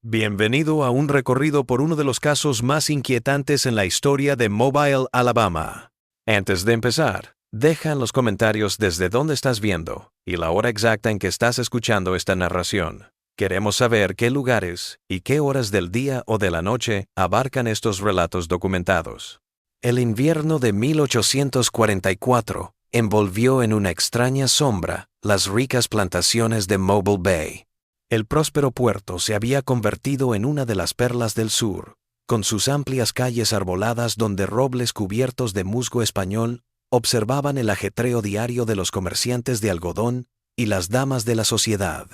Bienvenido a un recorrido por uno de los casos más inquietantes en la historia de Mobile, Alabama. Antes de empezar, deja en los comentarios desde dónde estás viendo y la hora exacta en que estás escuchando esta narración. Queremos saber qué lugares y qué horas del día o de la noche abarcan estos relatos documentados. El invierno de 1844 envolvió en una extraña sombra las ricas plantaciones de Mobile Bay. El próspero puerto se había convertido en una de las perlas del sur, con sus amplias calles arboladas donde robles cubiertos de musgo español observaban el ajetreo diario de los comerciantes de algodón y las damas de la sociedad.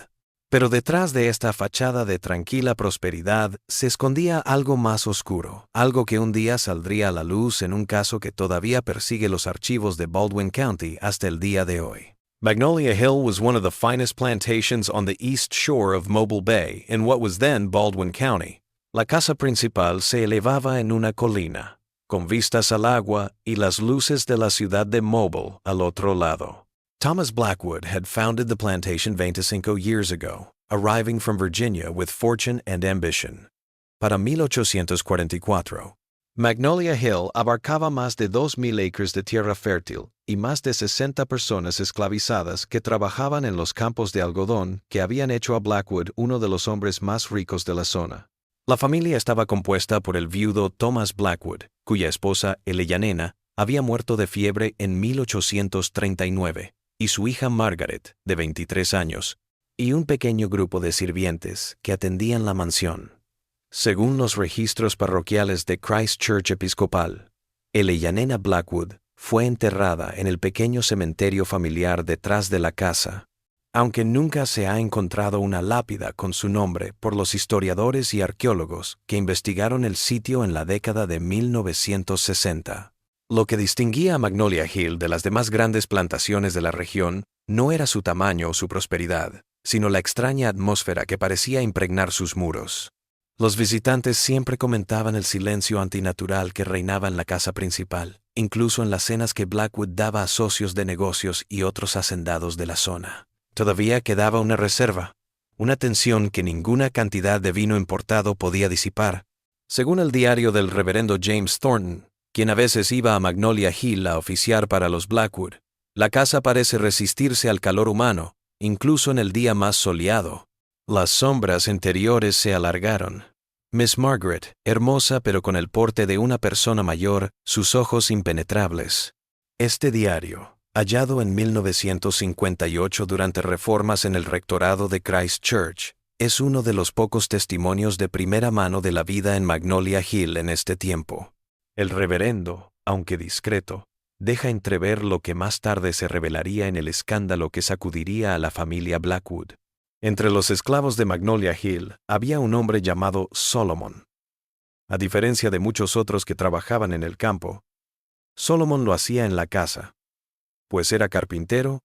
Pero detrás de esta fachada de tranquila prosperidad se escondía algo más oscuro, algo que un día saldría a la luz en un caso que todavía persigue los archivos de Baldwin County hasta el día de hoy. Magnolia Hill was one of the finest plantations on the east shore of Mobile Bay in what was then Baldwin County. La casa principal se elevaba en una colina, con vistas al agua y las luces de la ciudad de Mobile al otro lado. Thomas Blackwood had founded the plantation 25 years ago, arriving from Virginia with fortune and ambition. Para 1844, Magnolia Hill abarcaba más de 2,000 acres de tierra fértil y más de 60 personas esclavizadas que trabajaban en los campos de algodón que habían hecho a Blackwood uno de los hombres más ricos de la zona. La familia estaba compuesta por el viudo Thomas Blackwood, cuya esposa, Eleyanena, había muerto de fiebre en 1839, y su hija Margaret, de 23 años, y un pequeño grupo de sirvientes que atendían la mansión. Según los registros parroquiales de Christ Church Episcopal, Eleyanena Blackwood fue enterrada en el pequeño cementerio familiar detrás de la casa, aunque nunca se ha encontrado una lápida con su nombre por los historiadores y arqueólogos que investigaron el sitio en la década de 1960. Lo que distinguía a Magnolia Hill de las demás grandes plantaciones de la región no era su tamaño o su prosperidad, sino la extraña atmósfera que parecía impregnar sus muros. Los visitantes siempre comentaban el silencio antinatural que reinaba en la casa principal, incluso en las cenas que Blackwood daba a socios de negocios y otros hacendados de la zona. Todavía quedaba una reserva, una tensión que ninguna cantidad de vino importado podía disipar. Según el diario del reverendo James Thornton, quien a veces iba a Magnolia Hill a oficiar para los Blackwood, la casa parece resistirse al calor humano, incluso en el día más soleado. Las sombras interiores se alargaron. Miss Margaret, hermosa pero con el porte de una persona mayor, sus ojos impenetrables. Este diario, hallado en 1958 durante reformas en el rectorado de Christ Church, es uno de los pocos testimonios de primera mano de la vida en Magnolia Hill en este tiempo. El reverendo, aunque discreto, deja entrever lo que más tarde se revelaría en el escándalo que sacudiría a la familia Blackwood. Entre los esclavos de Magnolia Hill había un hombre llamado Solomon. A diferencia de muchos otros que trabajaban en el campo, Solomon lo hacía en la casa, pues era carpintero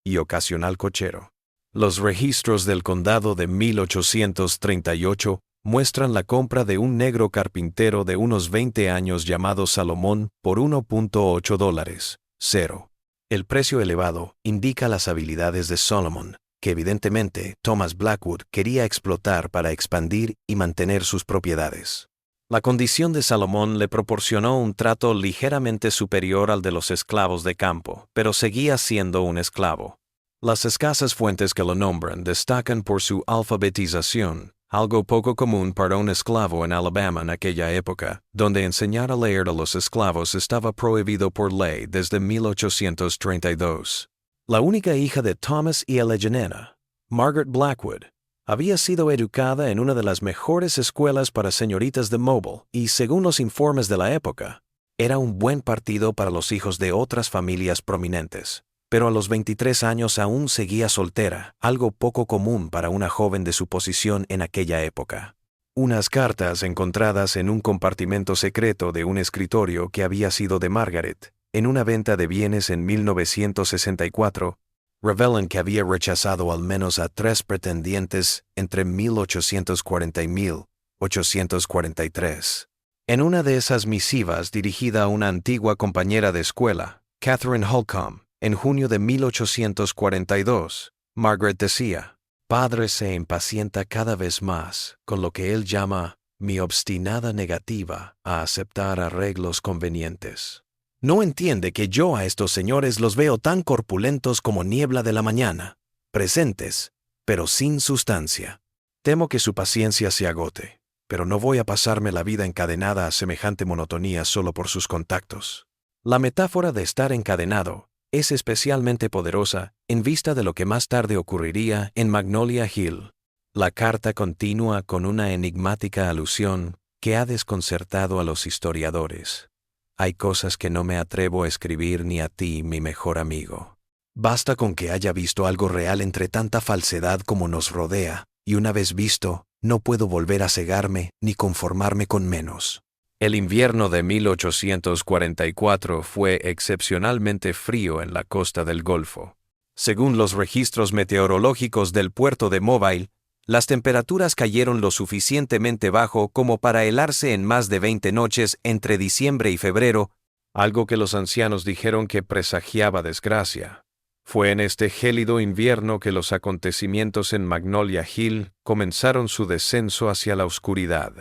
y ocasional cochero. Los registros del condado de 1838 muestran la compra de un negro carpintero de unos 20 años llamado Salomón por $1.8. El precio elevado indica las habilidades de Solomon, que evidentemente Thomas Blackwood quería explotar para expandir y mantener sus propiedades. La condición de Salomón le proporcionó un trato ligeramente superior al de los esclavos de campo, pero seguía siendo un esclavo. Las escasas fuentes que lo nombran destacan por su alfabetización, algo poco común para un esclavo en Alabama en aquella época, donde enseñar a leer a los esclavos estaba prohibido por ley desde 1832. La única hija de Thomas y Eleyanena, Margaret Blackwood, había sido educada en una de las mejores escuelas para señoritas de Mobile y, según los informes de la época, era un buen partido para los hijos de otras familias prominentes. Pero a los 23 años aún seguía soltera, algo poco común para una joven de su posición en aquella época. Unas cartas encontradas en un compartimento secreto de un escritorio que había sido de Margaret, en una venta de bienes en 1964, revelan que había rechazado al menos a 3 pretendientes entre 1840 y 1843. En una de esas misivas dirigida a una antigua compañera de escuela, Catherine Holcomb, en junio de 1842, Margaret decía: Padre se impacienta cada vez más con lo que él llama mi obstinada negativa a aceptar arreglos convenientes. No entiende que yo a estos señores los veo tan corpulentos como niebla de la mañana, presentes, pero sin sustancia. Temo que su paciencia se agote, pero no voy a pasarme la vida encadenada a semejante monotonía solo por sus contactos. La metáfora de estar encadenado es especialmente poderosa en vista de lo que más tarde ocurriría en Magnolia Hill. La carta continúa con una enigmática alusión que ha desconcertado a los historiadores. Hay cosas que no me atrevo a escribir ni a ti, mi mejor amigo. Basta con que haya visto algo real entre tanta falsedad como nos rodea, y una vez visto, no puedo volver a cegarme ni conformarme con menos. El invierno de 1844 fue excepcionalmente frío en la costa del Golfo. Según los registros meteorológicos del puerto de Mobile, las temperaturas cayeron lo suficientemente bajo como para helarse en más de 20 noches entre diciembre y febrero, algo que los ancianos dijeron que presagiaba desgracia. Fue en este gélido invierno que los acontecimientos en Magnolia Hill comenzaron su descenso hacia la oscuridad.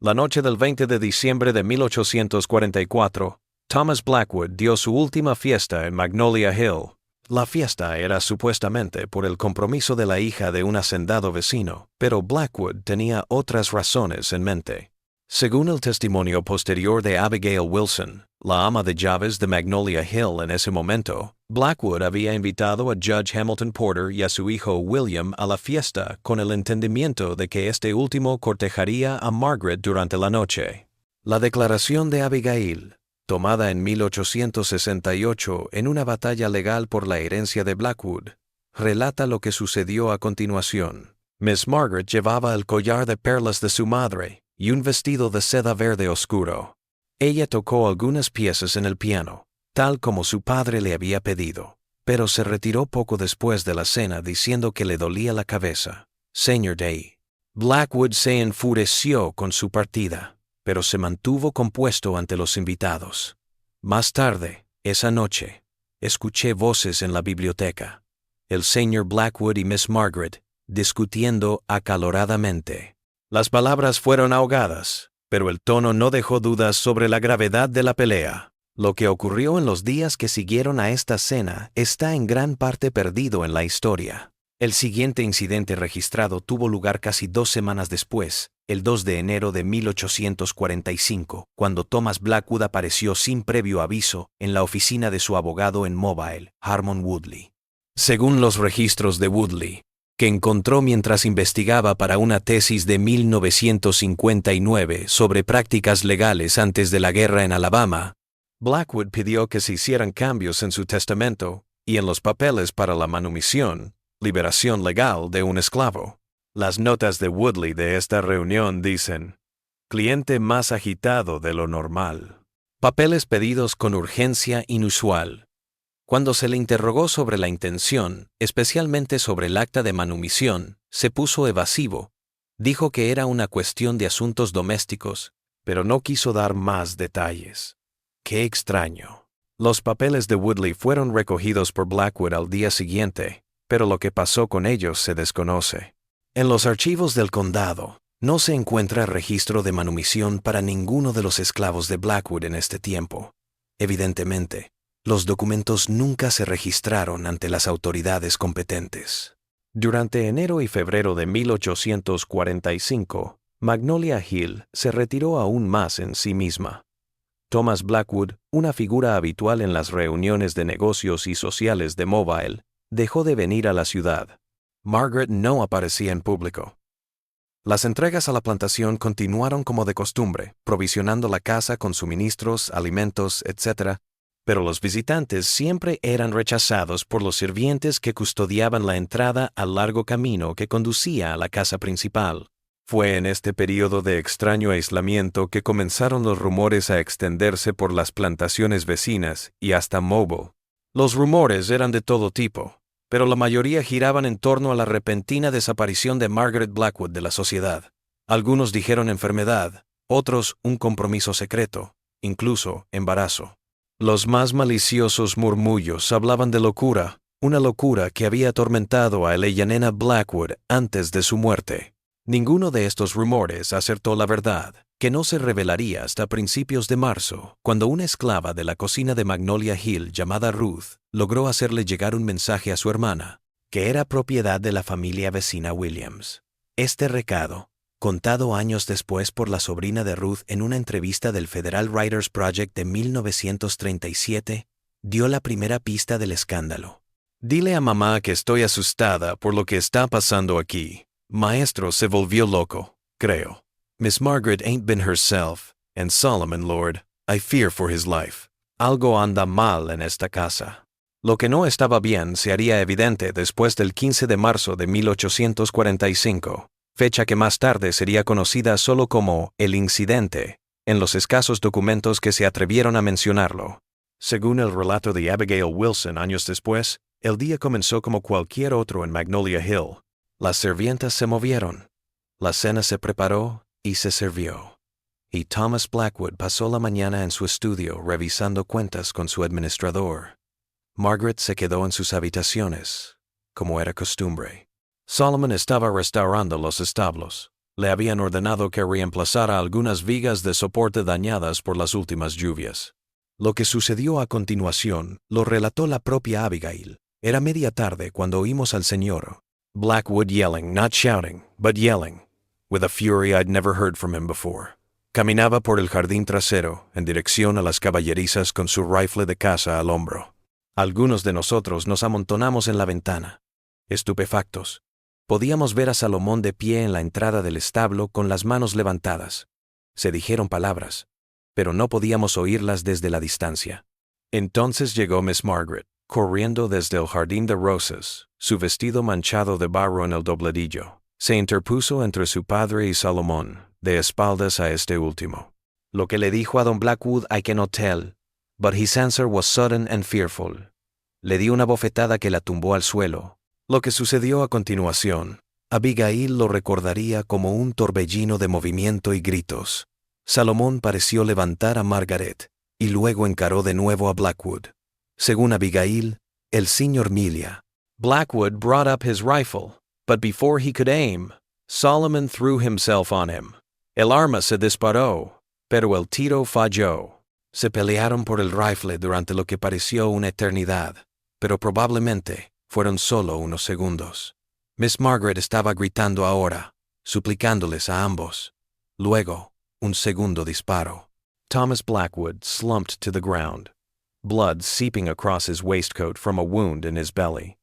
La noche del 20 de diciembre de 1844, Thomas Blackwood dio su última fiesta en Magnolia Hill. La fiesta era supuestamente por el compromiso de la hija de un hacendado vecino, pero Blackwood tenía otras razones en mente. Según el testimonio posterior de Abigail Wilson, la ama de llaves de Magnolia Hill en ese momento, Blackwood había invitado a Judge Hamilton Porter y a su hijo William a la fiesta con el entendimiento de que este último cortejaría a Margaret durante la noche. La declaración de Abigail, tomada en 1868 en una batalla legal por la herencia de Blackwood, relata lo que sucedió a continuación. Miss Margaret llevaba el collar de perlas de su madre y un vestido de seda verde oscuro. Ella tocó algunas piezas en el piano, tal como su padre le había pedido, pero se retiró poco después de la cena diciendo que le dolía la cabeza. Señor Day. Blackwood se enfureció con su partida, pero se mantuvo compuesto ante los invitados. Más tarde, esa noche, escuché voces en la biblioteca. El señor Blackwood y Miss Margaret discutiendo acaloradamente. Las palabras fueron ahogadas, pero el tono no dejó dudas sobre la gravedad de la pelea. Lo que ocurrió en los días que siguieron a esta cena está en gran parte perdido en la historia. El siguiente incidente registrado tuvo lugar casi 2 semanas después, el 2 de enero de 1845, cuando Thomas Blackwood apareció sin previo aviso en la oficina de su abogado en Mobile, Harmon Woodley. Según los registros de Woodley, que encontró mientras investigaba para una tesis de 1959 sobre prácticas legales antes de la guerra en Alabama, Blackwood pidió que se hicieran cambios en su testamento y en los papeles para la manumisión, liberación legal de un esclavo. Las notas de Woodley de esta reunión dicen: cliente más agitado de lo normal. Papeles pedidos con urgencia inusual. Cuando se le interrogó sobre la intención, especialmente sobre el acta de manumisión, se puso evasivo. Dijo que era una cuestión de asuntos domésticos, pero no quiso dar más detalles. ¡Qué extraño! Los papeles de Woodley fueron recogidos por Blackwood al día siguiente, pero lo que pasó con ellos se desconoce. En los archivos del condado, no se encuentra registro de manumisión para ninguno de los esclavos de Blackwood en este tiempo. Evidentemente, los documentos nunca se registraron ante las autoridades competentes. Durante enero y febrero de 1845, Magnolia Hill se retiró aún más en sí misma. Thomas Blackwood, una figura habitual en las reuniones de negocios y sociales de Mobile, dejó de venir a la ciudad. Margaret no aparecía en público. Las entregas a la plantación continuaron como de costumbre, provisionando la casa con suministros, alimentos, etc., pero los visitantes siempre eran rechazados por los sirvientes que custodiaban la entrada al largo camino que conducía a la casa principal. Fue en este período de extraño aislamiento que comenzaron los rumores a extenderse por las plantaciones vecinas y hasta Mobile. Los rumores eran de todo tipo, pero la mayoría giraban en torno a la repentina desaparición de Margaret Blackwood de la sociedad. Algunos dijeron enfermedad, otros un compromiso secreto, incluso embarazo. Los más maliciosos murmullos hablaban de locura, una locura que había atormentado a Eleyanena Blackwood antes de su muerte. Ninguno de estos rumores acertó la verdad, que no se revelaría hasta principios de marzo, cuando una esclava de la cocina de Magnolia Hill llamada Ruth logró hacerle llegar un mensaje a su hermana, que era propiedad de la familia vecina Williams. Este recado, contado años después por la sobrina de Ruth en una entrevista del Federal Writers Project de 1937, dio la primera pista del escándalo. «Dile a mamá que estoy asustada por lo que está pasando aquí. Maestro se volvió loco, creo. Miss Margaret ain't been herself, and Solomon, Lord, I fear for his life. Algo anda mal en esta casa». Lo que no estaba bien se haría evidente después del 15 de marzo de 1845, fecha que más tarde sería conocida solo como el incidente, en los escasos documentos que se atrevieron a mencionarlo. Según el relato de Abigail Wilson años después, el día comenzó como cualquier otro en Magnolia Hill. Las sirvientas se movieron, la cena se preparó y se sirvió. Y Thomas Blackwood pasó la mañana en su estudio revisando cuentas con su administrador. Margaret se quedó en sus habitaciones, como era costumbre. Solomon estaba restaurando los establos. Le habían ordenado que reemplazara algunas vigas de soporte dañadas por las últimas lluvias. Lo que sucedió a continuación lo relató la propia Abigail. Era media tarde cuando oímos al señor Blackwood yelling, not shouting, but yelling, with a fury I'd never heard from him before. Caminaba por el jardín trasero, en dirección a las caballerizas con su rifle de caza al hombro. Algunos de nosotros nos amontonamos en la ventana, estupefactos. Podíamos ver a Salomón de pie en la entrada del establo con las manos levantadas. Se dijeron palabras, pero no podíamos oírlas desde la distancia. Entonces llegó Miss Margaret, corriendo desde el jardín de rosas, su vestido manchado de barro en el dobladillo. Se interpuso entre su padre y Salomón, de espaldas a este último. Lo que le dijo a don Blackwood I cannot tell, but his answer was sudden and fearful. Le dio una bofetada que la tumbó al suelo. Lo que sucedió a continuación, Abigail lo recordaría como un torbellino de movimiento y gritos. Salomón pareció levantar a Margaret, y luego encaró de nuevo a Blackwood. Según Abigail, el señor Milia. Blackwood brought up his rifle, but before he could aim, Solomon threw himself on him. El arma se disparó, pero el tiro falló. Se pelearon por el rifle durante lo que pareció una eternidad, pero probablemente fueron solo unos segundos. Miss Margaret estaba gritando ahora, suplicándoles a ambos. Luego, un segundo disparo. Thomas Blackwood slumped to the ground, blood seeping across his waistcoat from a wound in his belly.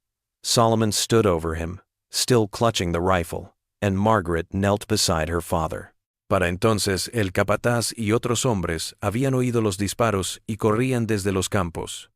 Solomon stood over him, still clutching the rifle, and Margaret knelt beside her father. Para entonces el capataz y otros hombres habían oído los disparos y corrían desde los campos.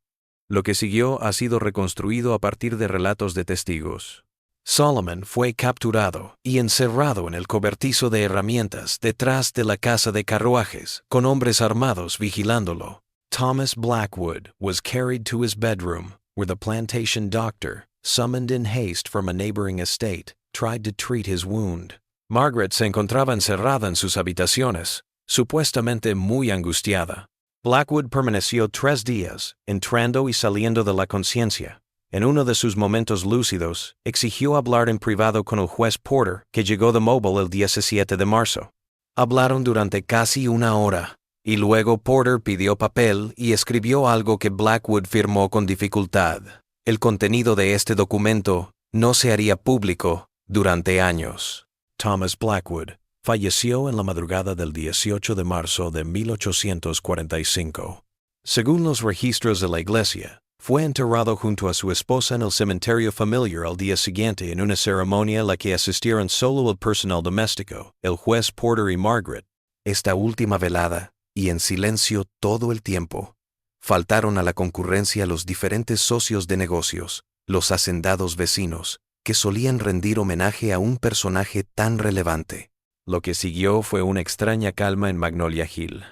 Lo que siguió ha sido reconstruido a partir de relatos de testigos. Solomon fue capturado y encerrado en el cobertizo de herramientas detrás de la casa de carruajes, con hombres armados vigilándolo. Thomas Blackwood was carried to his bedroom, where the plantation doctor, summoned in haste from a neighboring estate, tried to treat his wound. Margaret se encontraba encerrada en sus habitaciones, supuestamente muy angustiada. Blackwood permaneció 3 días, entrando y saliendo de la conciencia. En uno de sus momentos lúcidos, exigió hablar en privado con el juez Porter, que llegó de Mobile el 17 de marzo. Hablaron durante casi 1 hora, y luego Porter pidió papel y escribió algo que Blackwood firmó con dificultad. El contenido de este documento no se haría público durante años. Thomas Blackwood falleció en la madrugada del 18 de marzo de 1845. Según los registros de la iglesia, fue enterrado junto a su esposa en el cementerio familiar al día siguiente en una ceremonia a la que asistieron solo el personal doméstico, el juez Porter y Margaret. Esta última velada, y en silencio todo el tiempo, faltaron a la concurrencia los diferentes socios de negocios, los hacendados vecinos, que solían rendir homenaje a un personaje tan relevante. Lo que siguió fue una extraña calma en Magnolia Hill.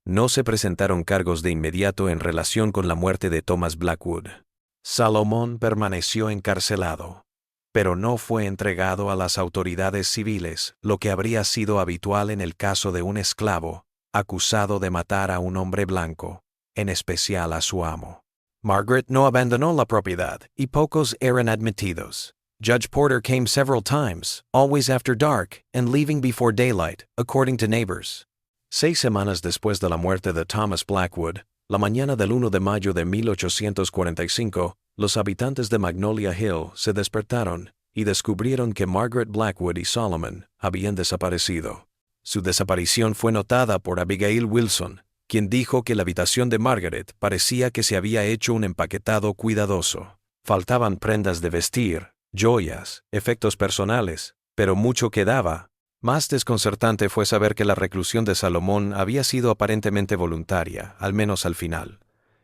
No se presentaron cargos de inmediato en relación con la muerte de Thomas Blackwood. Salomón permaneció encarcelado, pero no fue entregado a las autoridades civiles, lo que habría sido habitual en el caso de un esclavo acusado de matar a un hombre blanco, en especial a su amo. Margaret no abandonó la propiedad, y pocos eran admitidos. Judge Porter came several times, always after dark, and leaving before daylight, according to neighbors. 6 semanas después de la muerte de Thomas Blackwood, la mañana del 1 de mayo de 1845, los habitantes de Magnolia Hill se despertaron y descubrieron que Margaret Blackwood y Solomon habían desaparecido. Su desaparición fue notada por Abigail Wilson, quien dijo que la habitación de Margaret parecía que se había hecho un empaquetado cuidadoso. Faltaban prendas de vestir, joyas, efectos personales, pero mucho quedaba. Más desconcertante fue saber que la reclusión de Salomón había sido aparentemente voluntaria, al menos al final.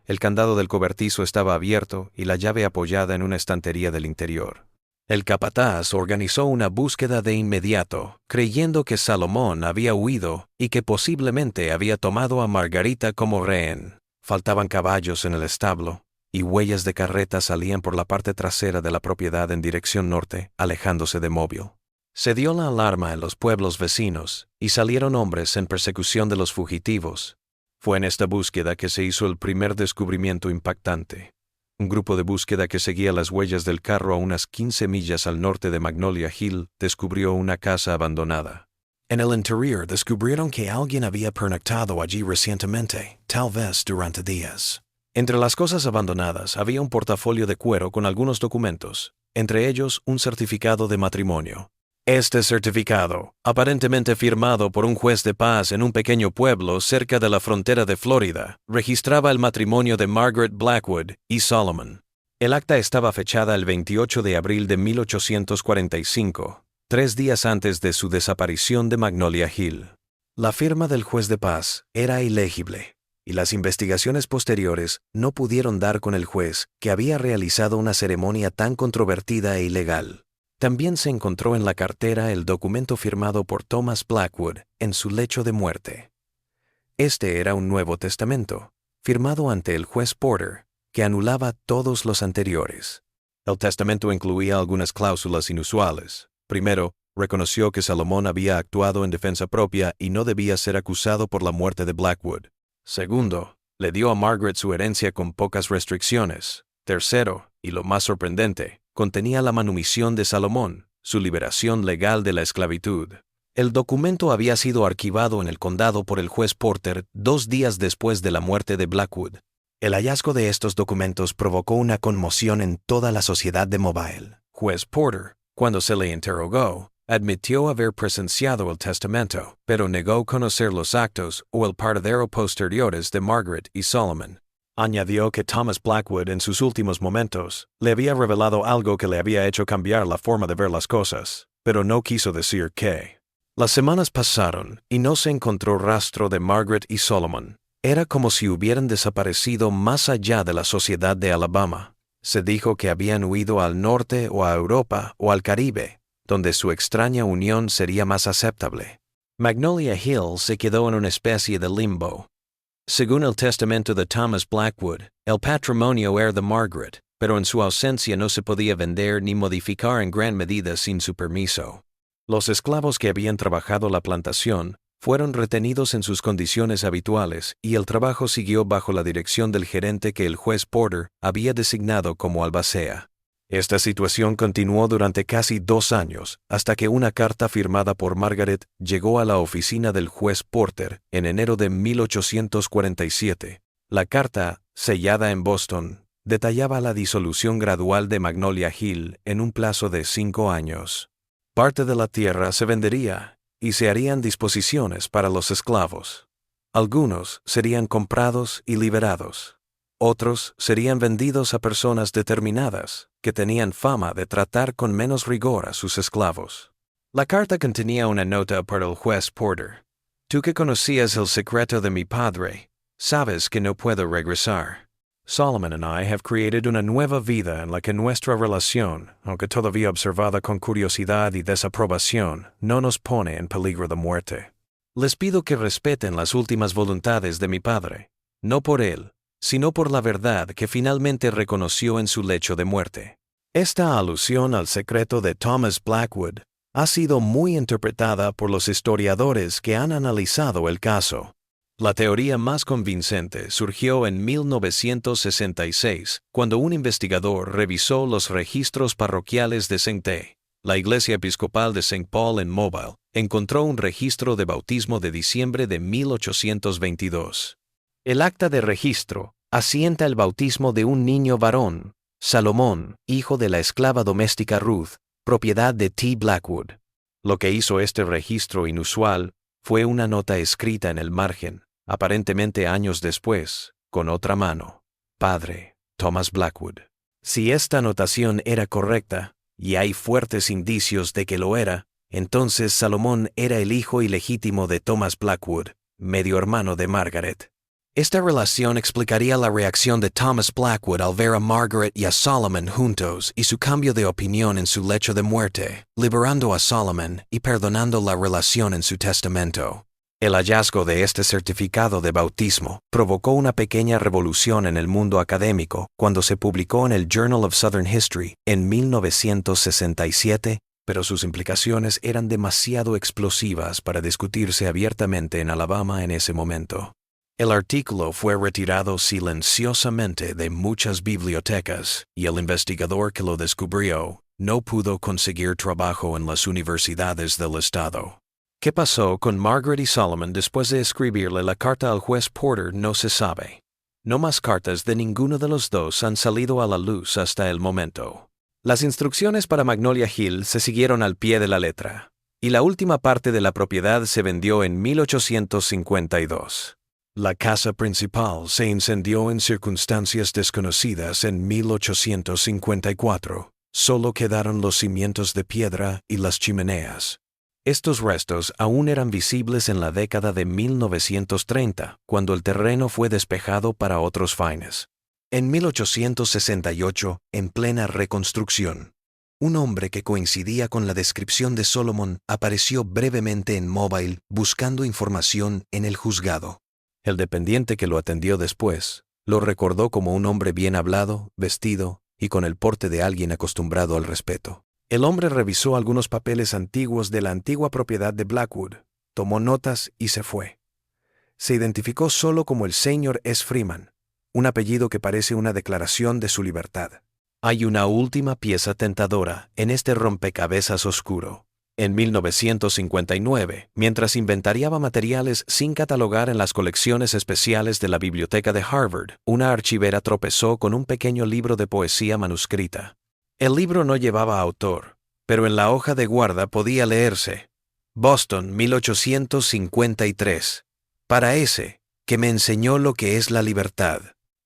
El candado del cobertizo estaba abierto y la llave apoyada en una estantería del interior. El capataz organizó una búsqueda de inmediato, creyendo que Salomón había huido y que posiblemente había tomado a Margarita como rehén. Faltaban caballos en el establo, y huellas de carreta salían por la parte trasera de la propiedad en dirección norte, alejándose de Mobile. Se dio la alarma en los pueblos vecinos, y salieron hombres en persecución de los fugitivos. Fue en esta búsqueda que se hizo el primer descubrimiento impactante. Un grupo de búsqueda que seguía las huellas del carro a unas 15 millas al norte de Magnolia Hill descubrió una casa abandonada. En el interior descubrieron que alguien había pernoctado allí recientemente, tal vez durante días. Entre las cosas abandonadas había un portafolio de cuero con algunos documentos, entre ellos un certificado de matrimonio. Este certificado, aparentemente firmado por un juez de paz en un pequeño pueblo cerca de la frontera de Florida, registraba el matrimonio de Margaret Blackwood y Solomon. El acta estaba fechada el 28 de abril de 1845, 3 días antes de su desaparición de Magnolia Hill. La firma del juez de paz era ilegible, y las investigaciones posteriores no pudieron dar con el juez que había realizado una ceremonia tan controvertida e ilegal. También se encontró en la cartera el documento firmado por Thomas Blackwood en su lecho de muerte. Este era un Nuevo Testamento, firmado ante el juez Porter, que anulaba todos los anteriores. El testamento incluía algunas cláusulas inusuales. Primero, reconoció que Salomón había actuado en defensa propia y no debía ser acusado por la muerte de Blackwood. Segundo, le dio a Margaret su herencia con pocas restricciones. Tercero, y lo más sorprendente, contenía la manumisión de Salomón, su liberación legal de la esclavitud. El documento había sido archivado en el condado por el juez Porter 2 días después de la muerte de Blackwood. El hallazgo de estos documentos provocó una conmoción en toda la sociedad de Mobile. Juez Porter, cuando se le interrogó, admitió haber presenciado el testamento, pero negó conocer los actos o el paradero posteriores de Margaret y Solomon. Añadió que Thomas Blackwood en sus últimos momentos le había revelado algo que le había hecho cambiar la forma de ver las cosas, pero no quiso decir qué. Las semanas pasaron y no se encontró rastro de Margaret y Solomon. Era como si hubieran desaparecido más allá de la sociedad de Alabama. Se dijo que habían huido al norte o a Europa o al Caribe, donde su extraña unión sería más aceptable. Magnolia Hill se quedó en una especie de limbo. Según el testamento de Thomas Blackwood, el patrimonio era de Margaret, pero en su ausencia no se podía vender ni modificar en gran medida sin su permiso. Los esclavos que habían trabajado la plantación fueron retenidos en sus condiciones habituales y el trabajo siguió bajo la dirección del gerente que el juez Porter había designado como albacea. Esta situación continuó durante casi 2 años, hasta que una carta firmada por Margaret llegó a la oficina del juez Porter en enero de 1847. La carta, sellada en Boston, detallaba la disolución gradual de Magnolia Hill en un plazo de 5 años. Parte de la tierra se vendería y se harían disposiciones para los esclavos. Algunos serían comprados y liberados. Otros serían vendidos a personas determinadas que tenían fama de tratar con menos rigor a sus esclavos. La carta contenía una nota para el juez Porter. Tú que conocías el secreto de mi padre, sabes que no puedo regresar. Solomon and I have created una nueva vida en la que nuestra relación, aunque todavía observada con curiosidad y desaprobación, no nos pone en peligro de muerte. Les pido que respeten las últimas voluntades de mi padre, no por él, sino por la verdad que finalmente reconoció en su lecho de muerte. Esta alusión al secreto de Thomas Blackwood ha sido muy interpretada por los historiadores que han analizado el caso. La teoría más convincente surgió en 1966, cuando un investigador revisó los registros parroquiales de St. La Iglesia Episcopal de St. Paul en Mobile encontró un registro de bautismo de diciembre de 1822. El acta de registro asienta el bautismo de un niño varón, Salomón, hijo de la esclava doméstica Ruth, propiedad de T. Blackwood. Lo que hizo este registro inusual fue una nota escrita en el margen, aparentemente años después, con otra mano. Padre, Thomas Blackwood. Si esta anotación era correcta, y hay fuertes indicios de que lo era, entonces Salomón era el hijo ilegítimo de Thomas Blackwood, medio hermano de Margaret. Esta relación explicaría la reacción de Thomas Blackwood al ver a Margaret y a Solomon juntos y su cambio de opinión en su lecho de muerte, liberando a Solomon y perdonando la relación en su testamento. El hallazgo de este certificado de bautismo provocó una pequeña revolución en el mundo académico cuando se publicó en el Journal of Southern History en 1967, pero sus implicaciones eran demasiado explosivas para discutirse abiertamente en Alabama en ese momento. El artículo fue retirado silenciosamente de muchas bibliotecas y el investigador que lo descubrió no pudo conseguir trabajo en las universidades del estado. ¿Qué pasó con Margaret y Solomon después de escribirle la carta al juez Porter no se sabe. No más cartas de ninguno de los dos han salido a la luz hasta el momento. Las instrucciones para Magnolia Hill se siguieron al pie de la letra, y la última parte de la propiedad se vendió en 1852. La casa principal se incendió en circunstancias desconocidas en 1854. Solo quedaron los cimientos de piedra y las chimeneas. Estos restos aún eran visibles en la década de 1930, cuando el terreno fue despejado para otros fines. En 1868, en plena reconstrucción, un hombre que coincidía con la descripción de Solomon apareció brevemente en Mobile buscando información en el juzgado. El dependiente que lo atendió después lo recordó como un hombre bien hablado, vestido y con el porte de alguien acostumbrado al respeto. El hombre revisó algunos papeles antiguos de la antigua propiedad de Blackwood, tomó notas y se fue. Se identificó solo como el Sr. S. Freeman, un apellido que parece una declaración de su libertad. Hay una última pieza tentadora en este rompecabezas oscuro. En 1959, mientras inventariaba materiales sin catalogar en las colecciones especiales de la Biblioteca de Harvard, una archivera tropezó con un pequeño libro de poesía manuscrita. El libro no llevaba autor, pero en la hoja de guarda podía leerse: Boston, 1853. Para ese, que me enseñó lo que es la libertad.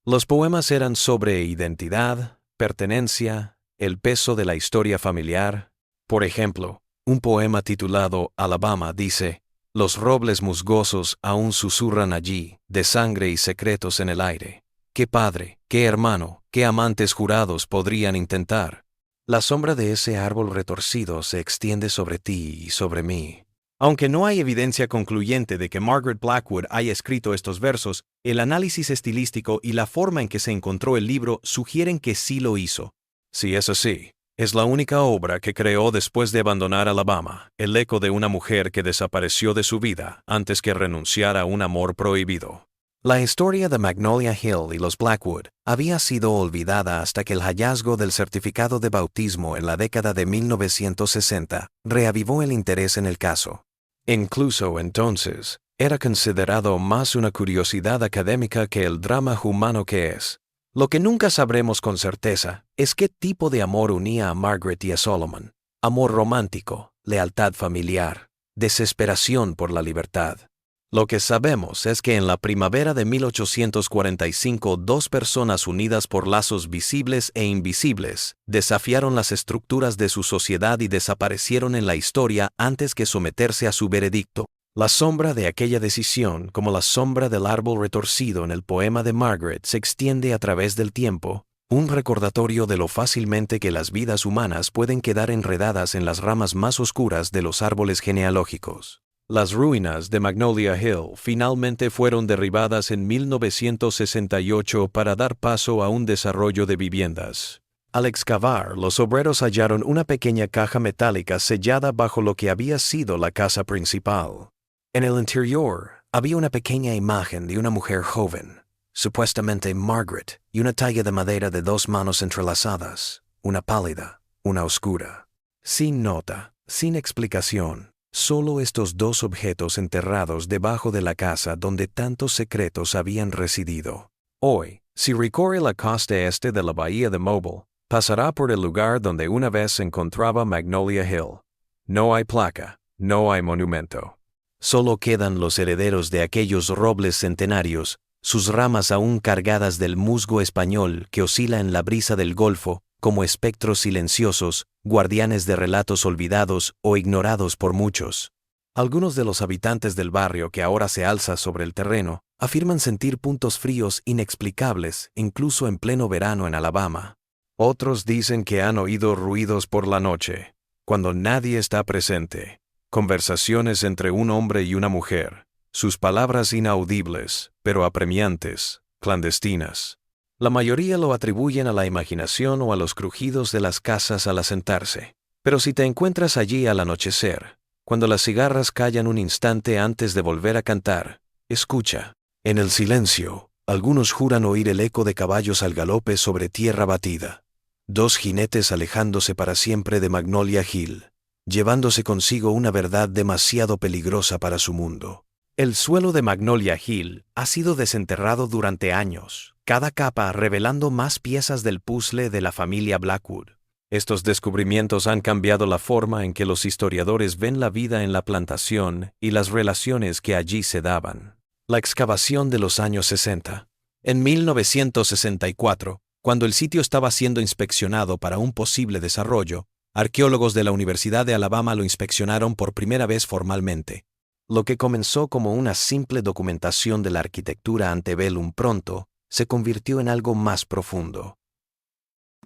Los poemas eran sobre identidad, pertenencia, el peso de la historia familiar. Por ejemplo, un poema titulado Alabama dice: Los robles musgosos aún susurran allí, de sangre y secretos en el aire. ¿Qué padre, qué hermano, qué amantes jurados podrían intentar? La sombra de ese árbol retorcido se extiende sobre ti y sobre mí. Aunque no hay evidencia concluyente de que Margaret Blackwood haya escrito estos versos, el análisis estilístico y la forma en que se encontró el libro sugieren que sí lo hizo. Si es así, es la única obra que creó después de abandonar Alabama, el eco de una mujer que desapareció de su vida antes que renunciar a un amor prohibido. La historia de Magnolia Hill y los Blackwood había sido olvidada hasta que el hallazgo del certificado de bautismo en la década de 1960 reavivó el interés en el caso. Incluso entonces, era considerado más una curiosidad académica que el drama humano que es. Lo que nunca sabremos con certeza es qué tipo de amor unía a Margaret y a Solomon. Amor romántico, lealtad familiar, desesperación por la libertad. Lo que sabemos es que en la primavera de 1845 dos personas unidas por lazos visibles e invisibles desafiaron las estructuras de su sociedad y desaparecieron en la historia antes que someterse a su veredicto. La sombra de aquella decisión, como la sombra del árbol retorcido en el poema de Margaret, se extiende a través del tiempo, un recordatorio de lo fácilmente que las vidas humanas pueden quedar enredadas en las ramas más oscuras de los árboles genealógicos. Las ruinas de Magnolia Hill finalmente fueron derribadas en 1968 para dar paso a un desarrollo de viviendas. Al excavar, los obreros hallaron una pequeña caja metálica sellada bajo lo que había sido la casa principal. En el interior Había una pequeña imagen de una mujer joven, supuestamente Margaret, y una talla de madera de 2 manos entrelazadas, una pálida, una oscura. Sin nota, sin explicación, solo estos 2 objetos enterrados debajo de la casa donde tantos secretos habían residido. Hoy, si recorre la costa este de la bahía de Mobile, pasará por el lugar donde una vez se encontraba Magnolia Hill. No hay placa, no hay monumento. Solo quedan los herederos de aquellos robles centenarios, sus ramas aún cargadas del musgo español que oscila en la brisa del Golfo, como espectros silenciosos, guardianes de relatos olvidados o ignorados por muchos. Algunos de los habitantes del barrio que ahora se alza sobre el terreno afirman sentir puntos fríos inexplicables incluso en pleno verano en Alabama. Otros dicen que han oído ruidos por la noche, cuando nadie está presente. Conversaciones entre un hombre y una mujer, sus palabras inaudibles, pero apremiantes, clandestinas. La mayoría lo atribuyen a la imaginación o a los crujidos de las casas al asentarse. Pero si te encuentras allí al anochecer, cuando las cigarras callan un instante antes de volver a cantar, escucha. En el silencio, algunos juran oír el eco de caballos al galope sobre tierra batida. 2 jinetes alejándose para siempre de Magnolia Hill, llevándose consigo una verdad demasiado peligrosa para su mundo. El suelo de Magnolia Hill ha sido desenterrado durante años, cada capa revelando más piezas del puzzle de la familia Blackwood. Estos descubrimientos han cambiado la forma en que los historiadores ven la vida en la plantación y las relaciones que allí se daban. La excavación de los años 60. En 1964, cuando el sitio estaba siendo inspeccionado para un posible desarrollo, arqueólogos de la Universidad de Alabama lo inspeccionaron por primera vez formalmente. Lo que comenzó como una simple documentación de la arquitectura antebellum pronto se convirtió en algo más profundo.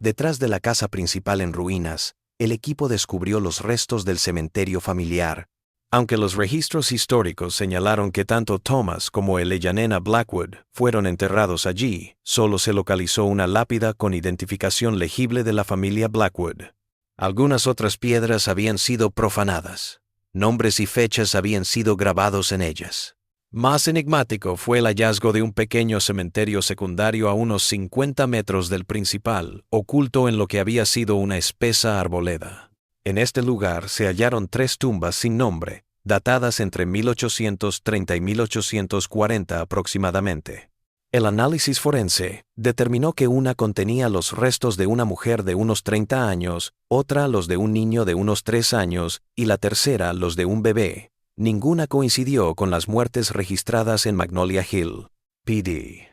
Detrás de la casa principal en ruinas, el equipo descubrió los restos del cementerio familiar. Aunque los registros históricos señalaron que tanto Thomas como Eleyanena Blackwood fueron enterrados allí, solo se localizó una lápida con identificación legible de la familia Blackwood. Algunas otras piedras habían sido profanadas. Nombres y fechas habían sido grabados en ellas. Más enigmático fue el hallazgo de un pequeño cementerio secundario a unos 50 metros del principal, oculto en lo que había sido una espesa arboleda. En este lugar se hallaron 3 tumbas sin nombre, datadas entre 1830 y 1840 aproximadamente. El análisis forense determinó que una contenía los restos de una mujer de unos 30 años, otra los de un niño de unos 3 años y la tercera los de un bebé. Ninguna coincidió con las muertes registradas en Magnolia Hill. PD.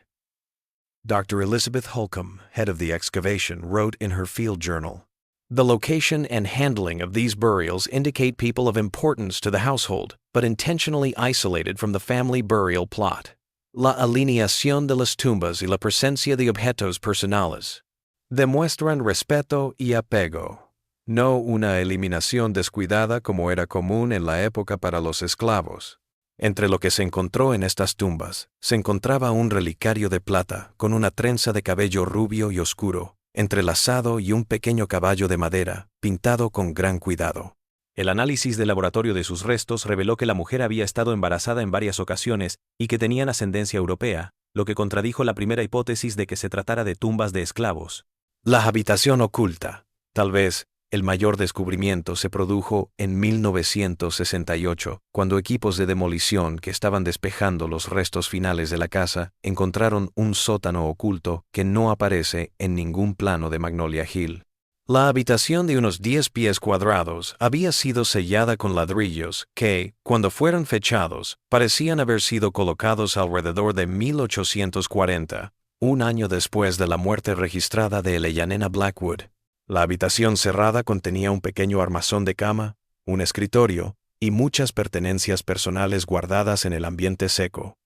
Dr. Elizabeth Holcomb, head of the excavation, wrote in her field journal, "The location and handling of these burials indicate people of importance to the household, but intentionally isolated from the family burial plot. La alineación de las tumbas y la presencia de objetos personales demuestran respeto y apego, no una eliminación descuidada como era común en la época para los esclavos. Entre lo que se encontró en estas tumbas, se encontraba un relicario de plata con una trenza de cabello rubio y oscuro, entrelazado y un pequeño caballo de madera, pintado con gran cuidado. El análisis de laboratorio de sus restos reveló que la mujer había estado embarazada en varias ocasiones y que tenían ascendencia europea, lo que contradijo la primera hipótesis de que se tratara de tumbas de esclavos. La habitación oculta. Tal vez el mayor descubrimiento se produjo en 1968, cuando equipos de demolición que estaban despejando los restos finales de la casa encontraron un sótano oculto que no aparece en ningún plano de Magnolia Hill. La habitación de unos 10 pies cuadrados había sido sellada con ladrillos que, cuando fueron fechados, parecían haber sido colocados alrededor de 1840, un año después de la muerte registrada de Eleyanena Blackwood. La habitación cerrada contenía un pequeño armazón de cama, un escritorio y muchas pertenencias personales guardadas en el ambiente seco.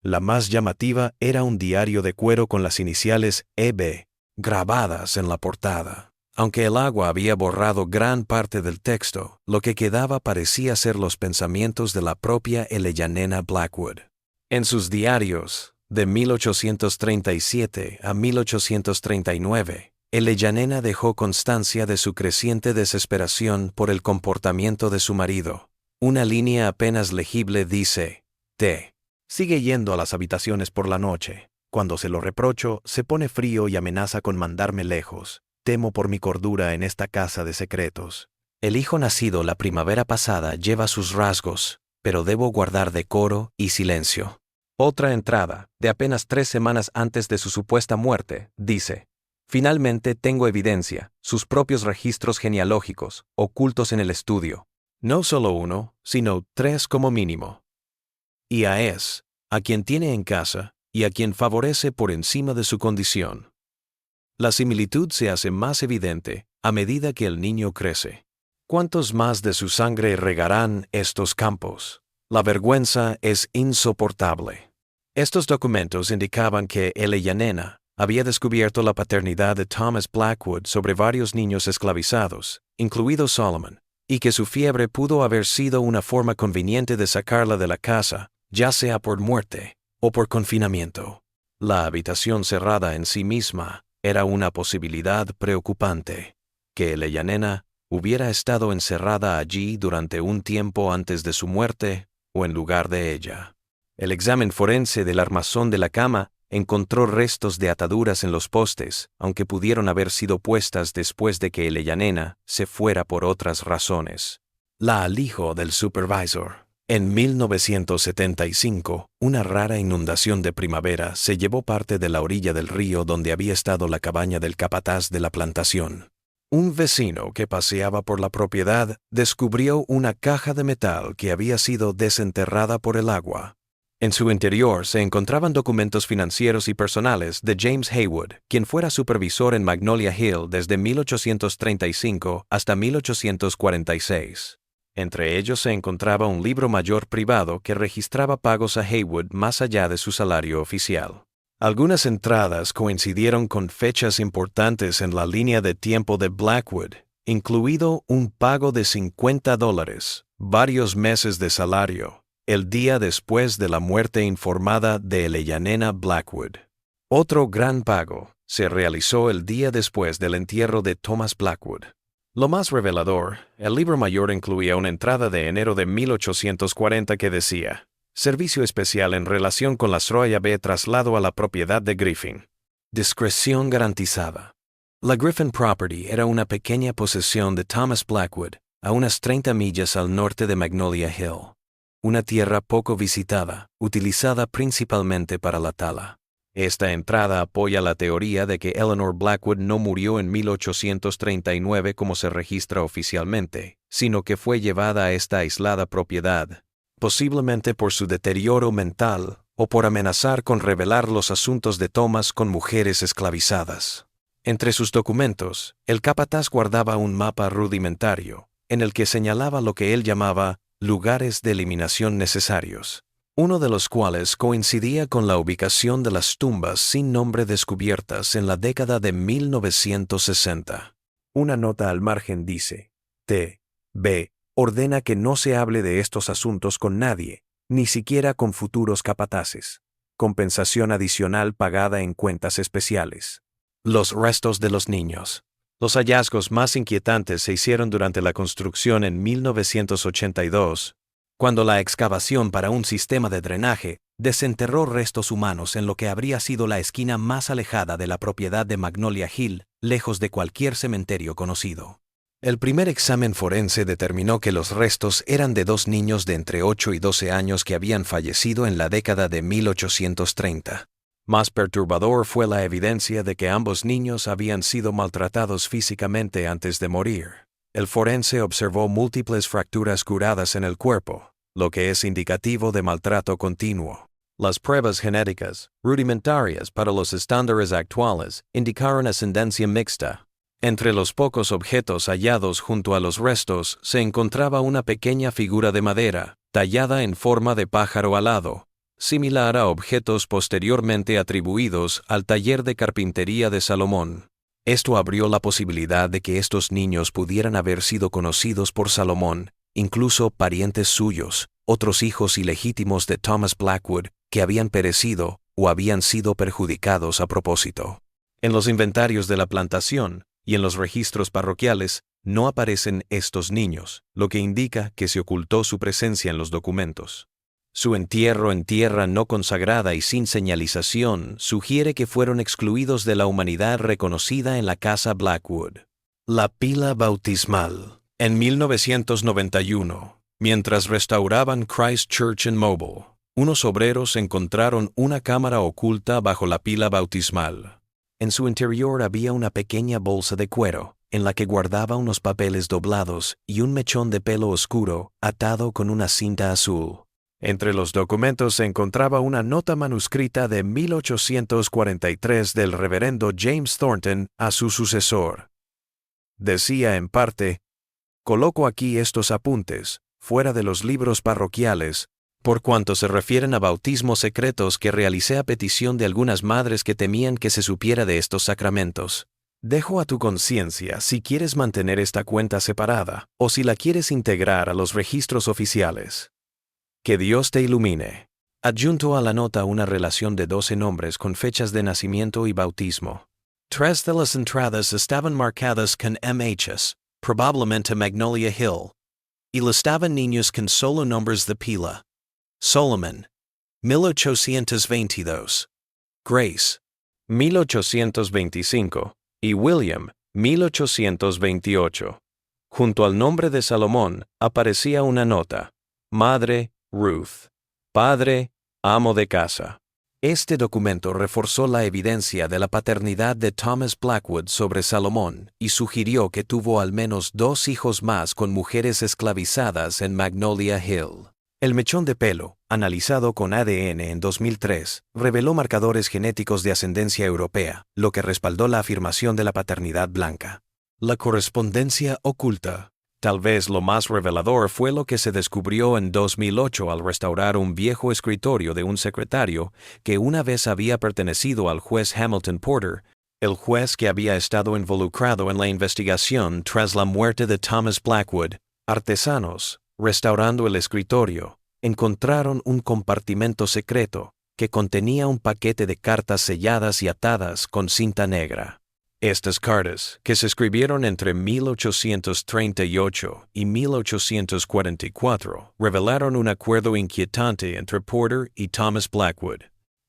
La más llamativa era un diario de cuero con las iniciales EB, grabadas en la portada. Aunque el agua había borrado gran parte del texto, lo que quedaba parecía ser los pensamientos de la propia Eleyanena Blackwood. En sus diarios, de 1837 a 1839, Eleyanena dejó constancia de su creciente desesperación por el comportamiento de su marido. Una línea apenas legible dice: T. Sigue yendo a las habitaciones por la noche. Cuando se lo reprocho, se pone frío y amenaza con mandarme lejos. Temo por mi cordura en esta casa de secretos. El hijo nacido la primavera pasada lleva sus rasgos, pero debo guardar decoro y silencio. Otra entrada, de apenas 3 semanas antes de su supuesta muerte, dice: finalmente tengo evidencia, sus propios registros genealógicos, ocultos en el estudio. No solo 1, sino 3 como mínimo. Y a quien tiene en casa, y a quien favorece por encima de su condición. La similitud se hace más evidente a medida que el niño crece. ¿Cuántos más de su sangre regarán estos campos? La vergüenza es insoportable. Estos documentos indicaban que Eleyanena había descubierto la paternidad de Thomas Blackwood sobre varios niños esclavizados, incluido Solomon, y que su fiebre pudo haber sido una forma conveniente de sacarla de la casa, ya sea por muerte o por confinamiento. La habitación cerrada en sí misma era una posibilidad preocupante. Que Eleyanena hubiera estado encerrada allí durante un tiempo antes de su muerte o en lugar de ella. El examen forense del armazón de la cama encontró restos de ataduras en los postes, aunque pudieron haber sido puestas después de que Eleyanena se fuera por otras razones. La alijo del supervisor. En 1975, una rara inundación de primavera se llevó parte de la orilla del río donde había estado la cabaña del capataz de la plantación. Un vecino que paseaba por la propiedad descubrió una caja de metal que había sido desenterrada por el agua. En su interior se encontraban documentos financieros y personales de James Haywood, quien fuera supervisor en Magnolia Hill desde 1835 hasta 1846. Entre ellos se encontraba un libro mayor privado que registraba pagos a Haywood más allá de su salario oficial. Algunas entradas coincidieron con fechas importantes en la línea de tiempo de Blackwood, incluido un pago de $50, varios meses de salario, el día después de la muerte informada de Eleyanena Blackwood. Otro gran pago se realizó el día después del entierro de Thomas Blackwood. Lo más revelador, el libro mayor incluía una entrada de enero de 1840 que decía: servicio especial en relación con la Sroya B. traslado a la propiedad de Griffin. Discreción garantizada. La Griffin Property era una pequeña posesión de Thomas Blackwood, a unas 30 millas al norte de Magnolia Hill. Una tierra poco visitada, utilizada principalmente para la tala. Esta entrada apoya la teoría de que Eleanor Blackwood no murió en 1839 como se registra oficialmente, sino que fue llevada a esta aislada propiedad, posiblemente por su deterioro mental o por amenazar con revelar los asuntos de Thomas con mujeres esclavizadas. Entre sus documentos, el capataz guardaba un mapa rudimentario, en el que señalaba lo que él llamaba lugares de eliminación necesarios, uno de los cuales coincidía con la ubicación de las tumbas sin nombre descubiertas en la década de 1960. Una nota al margen dice: T.B. ordena que no se hable de estos asuntos con nadie, ni siquiera con futuros capataces. Compensación adicional pagada en cuentas especiales. Los restos de los niños. Los hallazgos más inquietantes se hicieron durante la construcción en 1982, cuando la excavación para un sistema de drenaje desenterró restos humanos en lo que habría sido la esquina más alejada de la propiedad de Magnolia Hill, lejos de cualquier cementerio conocido. El primer examen forense determinó que los restos eran de 2 niños de entre 8 y 12 años que habían fallecido en la década de 1830. Más perturbador fue la evidencia de que ambos niños habían sido maltratados físicamente antes de morir. El forense observó múltiples fracturas curadas en el cuerpo, lo que es indicativo de maltrato continuo. Las pruebas genéticas, rudimentarias para los estándares actuales, indicaron ascendencia mixta. Entre los pocos objetos hallados junto a los restos se encontraba una pequeña figura de madera, tallada en forma de pájaro alado, similar a objetos posteriormente atribuidos al taller de carpintería de Salomón. Esto abrió la posibilidad de que estos niños pudieran haber sido conocidos por Salomón, incluso parientes suyos, otros hijos ilegítimos de Thomas Blackwood, que habían perecido o habían sido perjudicados a propósito. En los inventarios de la plantación y en los registros parroquiales no aparecen estos niños, lo que indica que se ocultó su presencia en los documentos. Su entierro en tierra no consagrada y sin señalización sugiere que fueron excluidos de la humanidad reconocida en la casa Blackwood. La pila bautismal. En 1991, mientras restauraban Christ Church en Mobile, unos obreros encontraron una cámara oculta bajo la pila bautismal. En su interior había una pequeña bolsa de cuero, en la que guardaba unos papeles doblados y un mechón de pelo oscuro atado con una cinta azul. Entre los documentos se encontraba una nota manuscrita de 1843 del reverendo James Thornton a su sucesor. Decía en parte: «Coloco aquí estos apuntes, fuera de los libros parroquiales, por cuanto se refieren a bautismos secretos que realicé a petición de algunas madres que temían que se supiera de estos sacramentos. Dejo a tu conciencia si quieres mantener esta cuenta separada o si la quieres integrar a los registros oficiales. Que Dios te ilumine». Adjunto a la nota una relación de 12 nombres con fechas de nacimiento y bautismo. Tres de las entradas estaban marcadas con MHs, probablemente Magnolia Hill, y listaban niños con solo nombres de pila. Solomon, 1822. Grace, 1825. Y William, 1828. Junto al nombre de Salomón aparecía una nota: Madre, Ruth. Padre, amo de casa. Este documento reforzó la evidencia de la paternidad de Thomas Blackwood sobre Salomón y sugirió que tuvo al menos 2 hijos más con mujeres esclavizadas en Magnolia Hill. El mechón de pelo, analizado con ADN en 2003, reveló marcadores genéticos de ascendencia europea, lo que respaldó la afirmación de la paternidad blanca. La correspondencia oculta. Tal vez lo más revelador fue lo que se descubrió en 2008 al restaurar un viejo escritorio de un secretario que una vez había pertenecido al juez Hamilton Porter, el juez que había estado involucrado en la investigación tras la muerte de Thomas Blackwood. Artesanos, restaurando el escritorio, encontraron un compartimento secreto que contenía un paquete de cartas selladas y atadas con cinta negra. Estas cartas, que se escribieron entre 1838 y 1844, revelaron un acuerdo inquietante entre Porter y Thomas Blackwood.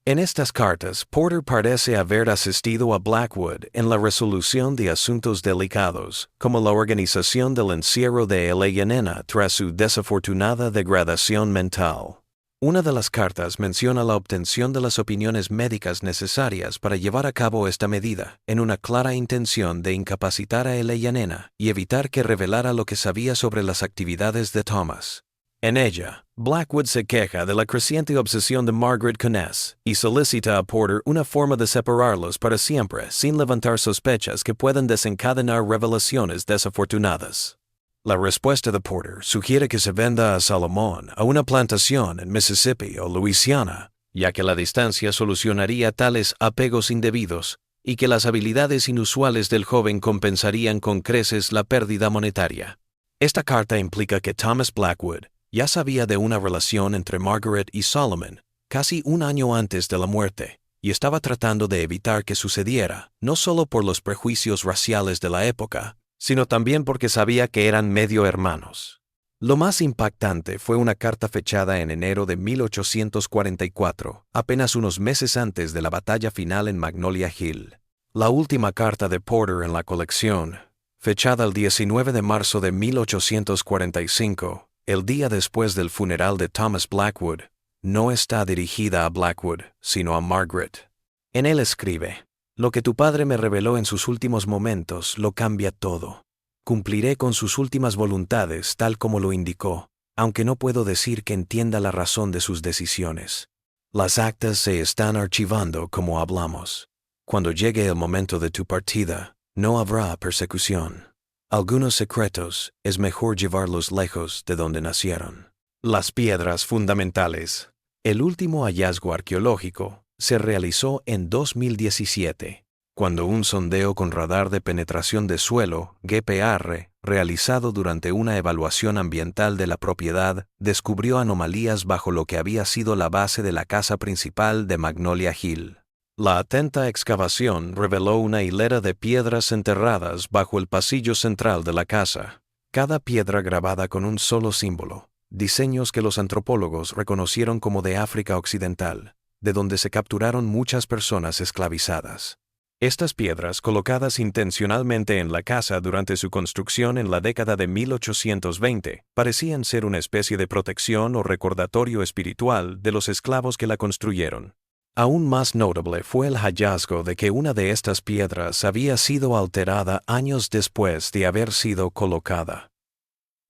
En estas cartas, Porter parece haber asistido a Blackwood en la resolución de asuntos delicados, como la organización del encierro de Eleanor tras su desafortunada degradación mental. Una de las cartas menciona la obtención de las opiniones médicas necesarias para llevar a cabo esta medida, en una clara intención de incapacitar a Eleanor y evitar que revelara lo que sabía sobre las actividades de Thomas. En ella, Blackwood se queja de la creciente obsesión de Margaret Conness y solicita a Porter una forma de separarlos para siempre sin levantar sospechas que puedan desencadenar revelaciones desafortunadas. La respuesta de Porter sugiere que se venda a Salomón a una plantación en Mississippi o Luisiana, ya que la distancia solucionaría tales apegos indebidos y que las habilidades inusuales del joven compensarían con creces la pérdida monetaria. Esta carta implica que Thomas Blackwood ya sabía de una relación entre Margaret y Solomon casi un año antes de la muerte y estaba tratando de evitar que sucediera, no solo por los prejuicios raciales de la época, sino también porque sabía que eran medio hermanos. Lo más impactante fue una carta fechada en enero de 1844, apenas unos meses antes de la batalla final en Magnolia Hill. La última carta de Porter en la colección, fechada el 19 de marzo de 1845, el día después del funeral de Thomas Blackwood, no está dirigida a Blackwood, sino a Margaret. En él escribe: «Lo que tu padre me reveló en sus últimos momentos lo cambia todo. Cumpliré con sus últimas voluntades tal como lo indicó, aunque no puedo decir que entienda la razón de sus decisiones. Las actas se están archivando como hablamos. Cuando llegue el momento de tu partida, no habrá persecución. Algunos secretos es mejor llevarlos lejos de donde nacieron». Las piedras fundamentales. El último hallazgo arqueológico se realizó en 2017, cuando un sondeo con radar de penetración de suelo, GPR, realizado durante una evaluación ambiental de la propiedad, descubrió anomalías bajo lo que había sido la base de la casa principal de Magnolia Hill. La atenta excavación reveló una hilera de piedras enterradas bajo el pasillo central de la casa, cada piedra grabada con un solo símbolo, diseños que los antropólogos reconocieron como de África Occidental, de donde se capturaron muchas personas esclavizadas. Estas piedras, colocadas intencionalmente en la casa durante su construcción en la década de 1820, parecían ser una especie de protección o recordatorio espiritual de los esclavos que la construyeron. Aún más notable fue el hallazgo de que una de estas piedras había sido alterada años después de haber sido colocada.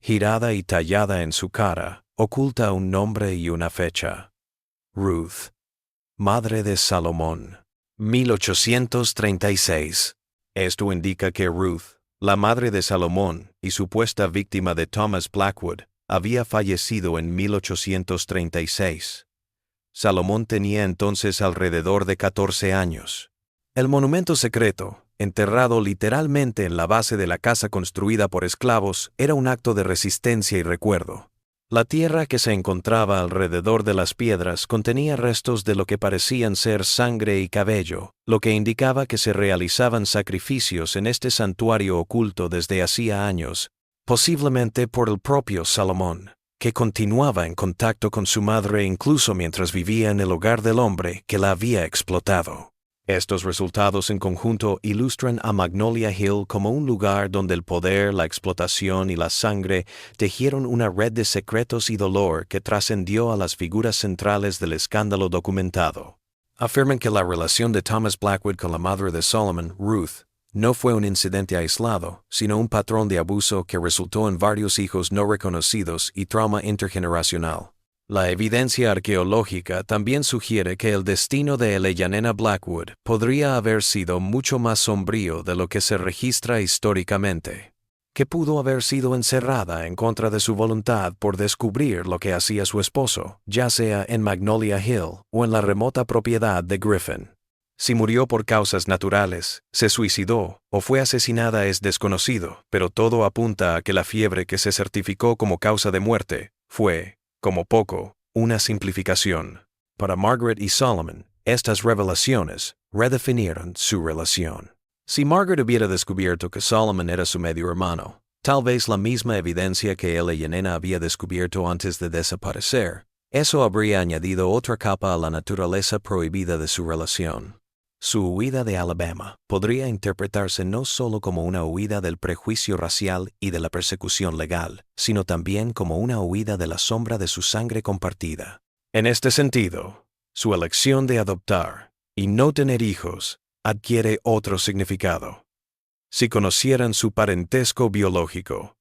Girada y tallada en su cara, oculta un nombre y una fecha. Ruth, madre de Salomón. 1836. Esto indica que Ruth, la madre de Salomón y supuesta víctima de Thomas Blackwood, había fallecido en 1836. Salomón tenía entonces alrededor de 14 años. El monumento secreto, enterrado literalmente en la base de la casa construida por esclavos, era un acto de resistencia y recuerdo. La tierra que se encontraba alrededor de las piedras contenía restos de lo que parecían ser sangre y cabello, lo que indicaba que se realizaban sacrificios en este santuario oculto desde hacía años, posiblemente por el propio Salomón, que continuaba en contacto con su madre incluso mientras vivía en el hogar del hombre que la había explotado. Estos resultados en conjunto ilustran a Magnolia Hill como un lugar donde el poder, la explotación y la sangre tejieron una red de secretos y dolor que trascendió a las figuras centrales del escándalo documentado. Afirman que la relación de Thomas Blackwood con la madre de Solomon, Ruth, no fue un incidente aislado, sino un patrón de abuso que resultó en varios hijos no reconocidos y trauma intergeneracional. La evidencia arqueológica también sugiere que el destino de Eleyanena Blackwood podría haber sido mucho más sombrío de lo que se registra históricamente, que pudo haber sido encerrada en contra de su voluntad por descubrir lo que hacía su esposo, ya sea en Magnolia Hill o en la remota propiedad de Griffin. Si murió por causas naturales, se suicidó o fue asesinada es desconocido, pero todo apunta a que la fiebre que se certificó como causa de muerte fue, como poco, una simplificación. Para Margaret y Solomon, estas revelaciones redefinieron su relación. Si Margaret hubiera descubierto que Solomon era su medio hermano, tal vez la misma evidencia que Eleyanena había descubierto antes de desaparecer, eso habría añadido otra capa a la naturaleza prohibida de su relación. Su huida de Alabama podría interpretarse no solo como una huida del prejuicio racial y de la persecución legal, sino también como una huida de la sombra de su sangre compartida. En este sentido, su elección de adoptar y no tener hijos adquiere otro significado. Si conocieran su parentesco biológico,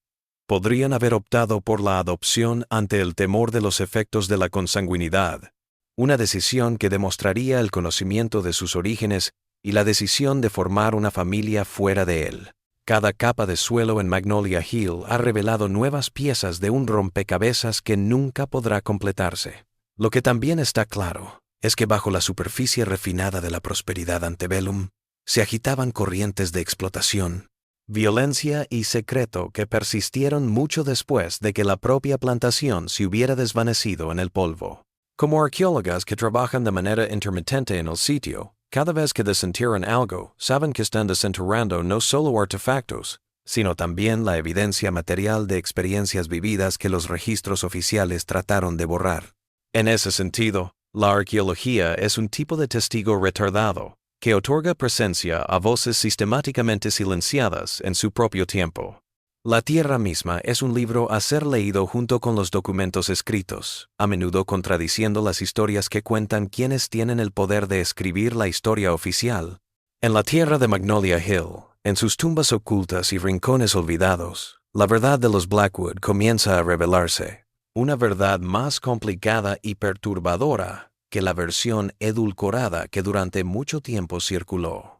podrían haber optado por la adopción ante el temor de los efectos de la consanguinidad, una decisión que demostraría el conocimiento de sus orígenes y la decisión de formar una familia fuera de él. Cada capa de suelo en Magnolia Hill ha revelado nuevas piezas de un rompecabezas que nunca podrá completarse. Lo que también está claro es que bajo la superficie refinada de la prosperidad antebellum se agitaban corrientes de explotación, violencia y secreto que persistieron mucho después de que la propia plantación se hubiera desvanecido en el polvo. Como arqueólogas que trabajan de manera intermitente en el sitio, cada vez que desentierran algo, saben que están desenterrando no solo artefactos, sino también la evidencia material de experiencias vividas que los registros oficiales trataron de borrar. En ese sentido, la arqueología es un tipo de testigo retardado, que otorga presencia a voces sistemáticamente silenciadas en su propio tiempo. La tierra misma es un libro a ser leído junto con los documentos escritos, a menudo contradiciendo las historias que cuentan quienes tienen el poder de escribir la historia oficial. En la tierra de Magnolia Hill, en sus tumbas ocultas y rincones olvidados, la verdad de los Blackwood comienza a revelarse, una verdad más complicada y perturbadora que la versión edulcorada que durante mucho tiempo circuló.